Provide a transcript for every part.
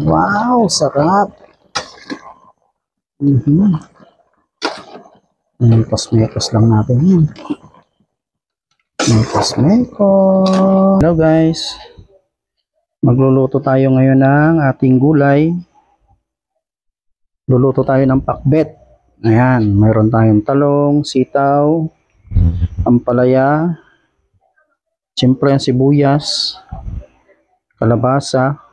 Wow, sarap. Mhm. Mekos-mekos lang natin yan. Mekos-mekos. Hello guys. Magluluto tayo ngayon ng ating gulay. Luluto tayo ng pakbet. Ayan, mayroon tayong talong, sitaw, ampalaya, siyempre ang sibuyas, kalabasa,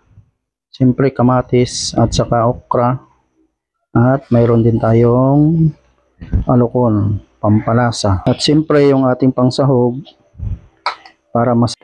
siyempre kamatis at saka okra. At mayroon din tayong alukon, pampalasa. At siyempre yung ating pangsahog para mas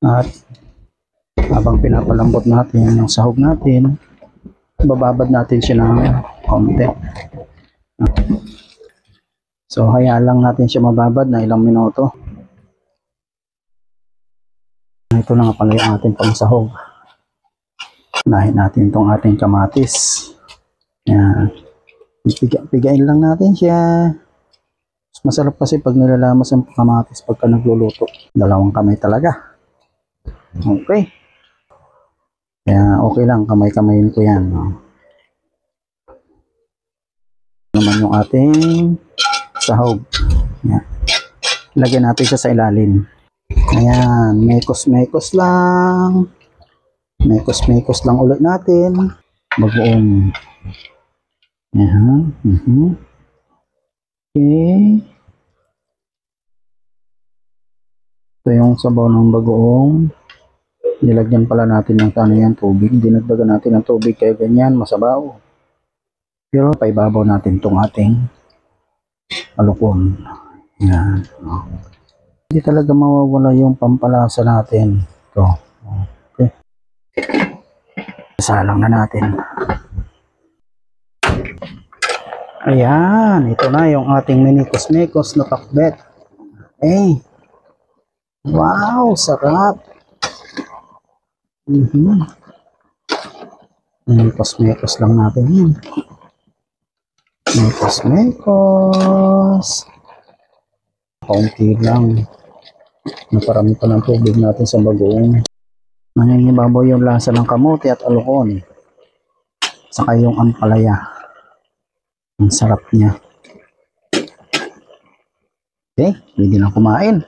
at habang pinapalambot natin yung sahog natin, bababad natin siya ng konti. So hayaan lang natin siya mababad na ilang minuto. Ito na nga pala yung ating pangsahog. Unahin natin itong ating kamatis. Yan. Pigain lang natin siya. Masarap kasi pag nilalamas ang kamatis pagka nagluluto. Dalawang kamay talaga. Okay. Kaya okay lang, kamay-kamayin ko yan. Naman yung ating sahog. Yan. Lagyan natin siya sa ilalim. Ayan, mekos-mekos lang. Mekos-mekos lang ulit natin. Bagoong. Ayan. Okay. Ito yung sabaw ng bagoong. Nilagyan pala natin ng yan, tubig. Dinagdagan natin ng tubig kaya ganyan, masabaw. Pero paibabaw natin itong ating alukon. Yan. Hindi talaga mawawala yung pampalasa natin. Ito. Okay. Salang na natin. Ayan. Ito na yung ating minikos-mekos na pakbet. Eh. Wow, sarap. Mekos-mekos lang natin yan. Mekos-mekos. Kaunti lang. Naparami pa ng tubig natin sa bagoong. Nangingibabaw yung lasa ng kamote at alukon. Saka yung ampalaya. Ang sarap niya. Okay, pwede na kumain.